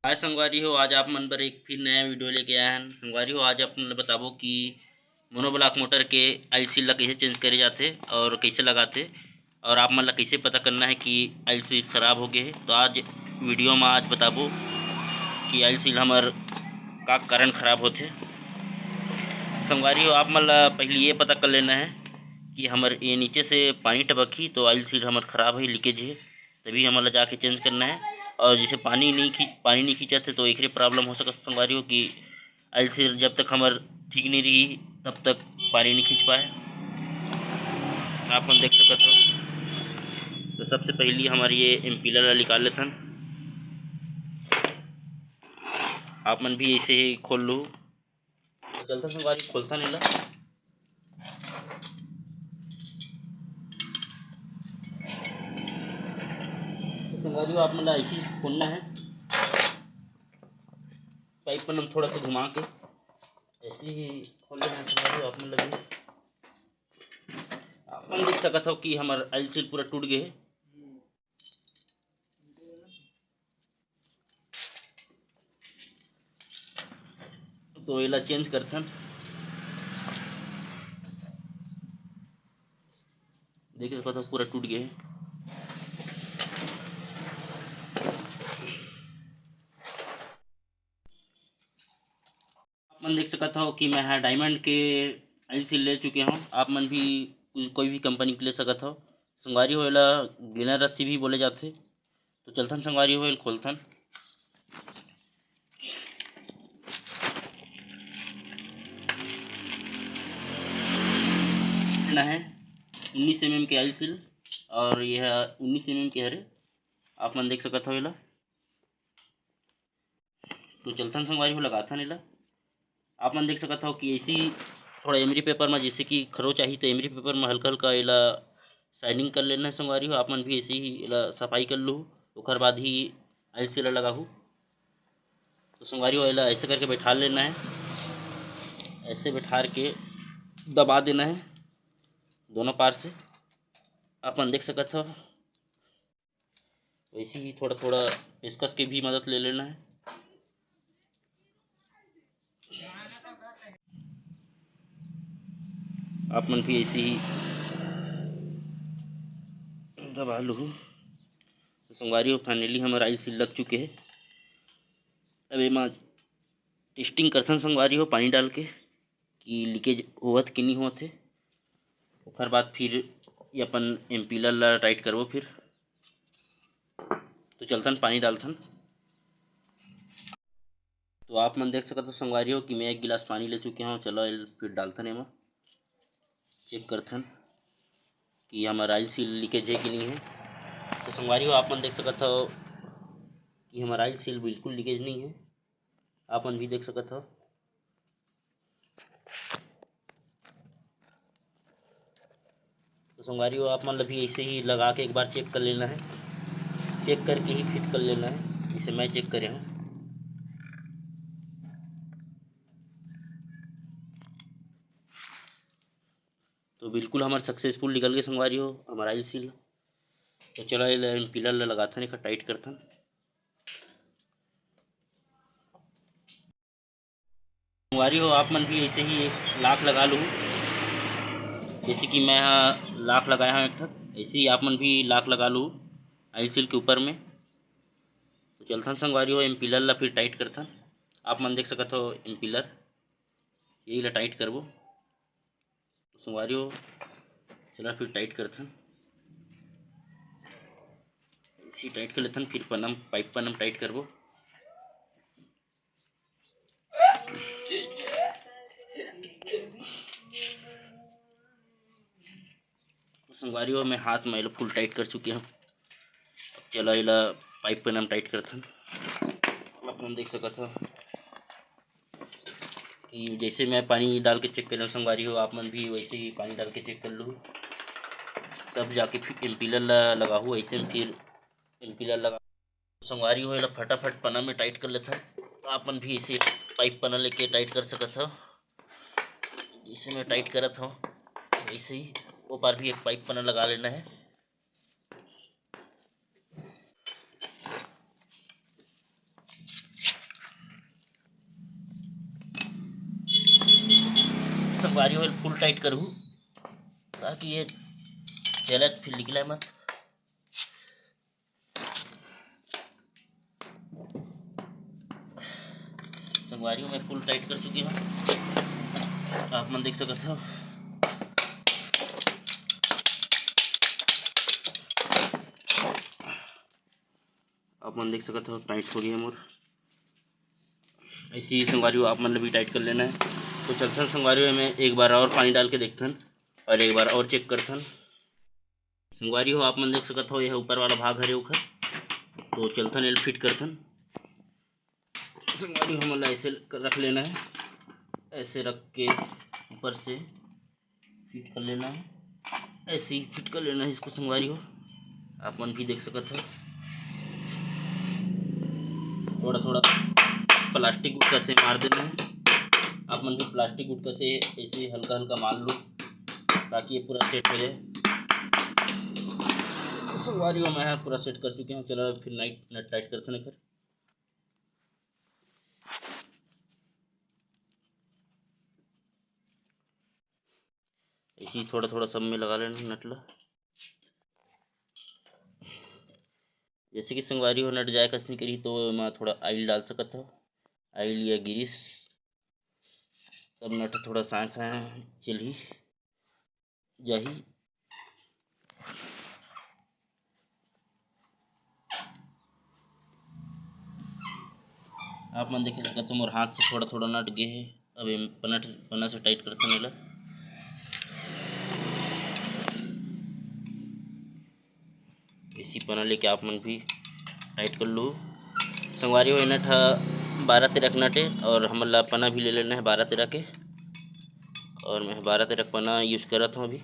हाय संगवारी हो, आज आप मन पर एक फिर नया वीडियो लेके आए हैं। संगवारी हो, आज आप मन बताबो कि मोनोब्लॉक मोटर के ऑयल सील ला कैसे चेंज करे जाते और कैसे लगाते, और आप मन ला कैसे पता करना है कि ऑयल सील खराब हो गए है। तो आज वीडियो में आज बताबो कि ऑयल सील हमार का कारण खराब होते। संगवारी हो, आप मन ला पहले ये पता कर लेना है कि हमार ये नीचे से पानी टपकी तो ऑयल सील हमार खराब है, लीकेज है, तभी हमारा जाके चेंज करना है। और जैसे पानी नहीं खींचते तो एक प्रॉब्लम हो सकता संगवारी हो कि ऑयल सील जब तक हमार ठीक नहीं रही तब तक पानी नहीं खींच पाए। आप हम देख सकते हो। तो सबसे पहले हमारे ये एम्पीलर निकाल लेते हैं। आप मन भी ऐसे ही खोल लो। तो चलता संगवारी खोलता नहीं ला। तो संगवारी आप मन ऐसे ही खोलना है, पाइप पर हम थोड़ा सा घुमा के ऐसे ही खोल लेना है। संगवारी आप मन लगे आप मन देख सकते हो कि हमारा ऑयल सील पूरा टूट गए है। तो एला चेंज करथन। देख सकते हो पूरा टूट गया है। आप मन देख सकते हो कि मैं डायमंड के ऑयल सील ले चुके हूँ। आप मन भी कोई भी कंपनी के ले सकते हो। संगवारी हो एला गिनर रस्सी भी बोले जाते। तो चलथन संगवारी हो खोलथन। ना है 19 mm के ऑयल सील, और यह 19 mm के हरे। आप मन देख सकते हो एला। तो चलथन संगवारी हो लगाथन एला। आप मन देख सकते हो कि ऐसी थोड़ा एमरी पेपर में जैसे कि खरो चाहिए तो एमरी पेपर में हल्का हल्का एला साइडिंग कर लेना है। संगवारी हो आप मन भी ऐसे ही एला सफाई कर लो, ओकर बाद ही ऑयल सील लगाहू। तो संगवारी हो एला ऐसे करके बैठा लेना है, ऐसे बैठा के दबा देना है दोनों पार से। आप मन देख सकते हो वैसे ही थोड़ा थोड़ा पेचकस की भी मदद ले लेना है। आप मन भी ऐसे ही दबा लो। तो संगवारी हो फाइनली हमारा ऑयल सील लग चुके हैं। अब एमा टेस्टिंग करथन संगवारी हो पानी डाल के कि लीकेज होवत कि नहीं होवत है। ओकर बाद फिर ये अपन एम्पीलर ला टाइट करबो। फिर तो चलथन पानी डालथन। तो आप मन देख सकते हो संगवारी हो कि मैं 1 गिलास पानी ले चुके हूँ। चलो फिर डालथन एमा, चेक करथन कि हमारा ऑयल सील लीकेज है कि नहीं है। तो संगवारी हो आप मन देख सकते हो कि हमारा ऑयल सील बिल्कुल लीकेज नहीं है। आप मन भी देख सकते हो। तो संगवारी हो आप मन भी ऐसे ही लगा के एक बार चेक कर लेना है, चेक करके ही फिट कर लेना है, जिसे मैं चेक करे हूँ। तो बिल्कुल हमारा सक्सेसफुल निकल गए संगवारी हो हमारा ऑयल सील। तो चलो ये पिलर लगाथन, एक टाइट करथन। संगवारी हो आप मन भी ऐसे ही लाख लगा लूँ, जैसे कि मैं यहाँ लाख लगाया हूँ एक ठक, ऐसे ही आप मन भी लाख लगा लूँ ऑयल सील के ऊपर में। तो चलथन संगवारी हो एम्पिलर ला फिर टाइट करथन। आप मन देख सकते हो एम्पिलर यही ला टाइट करबो। तो संगवारी हो चला फिर टाइट करथन, इसी टाइट कर लेथन। फिर पनम पाइप पनम टाइट करबो। तो संगवारी हो मैं हाथ में फुल टाइट कर चुके हूँ। चलो इला पाइप पनम टाइट करथन। आप मन देख सकते हो कि जैसे मैं पानी डाल के चेक कर रहा हूँ संगवारी हो आप मन भी वैसे ही पानी डाल के चेक कर लो, तब जाके फिर एम्पिलर लगाहू। ऐसे में फिर एम्पिलर लगा संगवारी हो फटाफट पना में टाइट कर लेता है। तो आप मन भी इसे पाइप पना लेके टाइट कर सकते हो। जिसे मैं टाइट करत हूँ वैसे ही वो पार भी एक पाइप पना लगा लेना है। संगवारी हो फुल टाइट करूँ ताकि ये चलत फिर निकले मत। संगवारी मैं फुल टाइट कर चुकी हूँ, आप मन देख सकते हो। आप मन देख सकते हो टाइट हो गई है मोर। ऐसी ही संगवारी आप मन भी टाइट कर लेना है। तो चलथन संगवारी में एक बार और पानी डाल के देखथन और एक बार और चेक करथन। संगवारी हो आप मन देख सकते हो यह ऊपर वाला भाग हरे उखर, तो चलथन एल फिट करथन। संगवारी हो मतलब ऐसे रख लेना है, ऐसे रख के ऊपर से फिट कर लेना है, ऐसे ही फिट कर लेना है इसको। संगवारी हो आप मन भी देख सकते हो। थोड़ा थोड़ा प्लास्टिक गुटका से मार देना है, आप मन भी प्लास्टिक गुटका से ऐसे हल्का हल्का मार लो ताकि ये पूरा सेट हो जाए। संगवारी हो मैं पूरा सेट कर चुके हैं। चलो फिर नट टाइट करते हैं। इसी थोड़ा थोड़ा सब में लगा लेना नटला। जैसे कि संगवारी हो नट जाए कसनी करी तो मैं थोड़ा ऑयल डाल सकता हूँ, ऑयल या ग्रीस, तब नट थोड़ा सांस चली जाही। आप मन देख सकते हो मोर हाथ से थोड़ा थोड़ा नट गे है। अब पना से टाइट करते हैं। इसी पना लेके आप मन भी टाइट कर लो। संगवारी हो नट 12-13 नट है और हमला पना भी ले लेना है 12-13 के, और मैं 12-13 पना यूज करत हूँ अभी।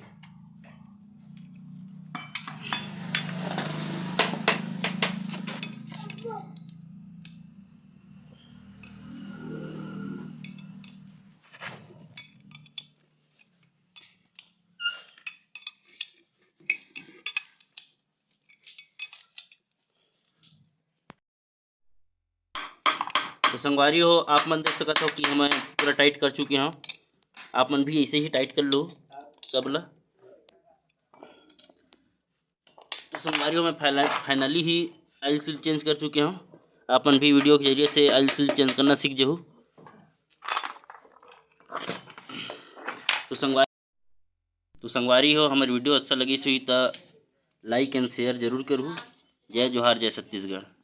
तो संगवारी हो आप मन देख सकते हो कि मैं पूरा टाइट कर चुके हूँ। आप मन भी ऐसे ही टाइट कर लो सबला। तो संगवारी हो मैं finally he oil seal change कर चुके हूँ। आप मन भी वीडियो के जरिए से ऑयल सील चेंज करना सीख जाओ। तो संगवारी हो हमारी वीडियो अच्छा लगी सही तो लाइक एंड शेयर जरूर करूँ। जय जोहार, जय छत्तीसगढ़।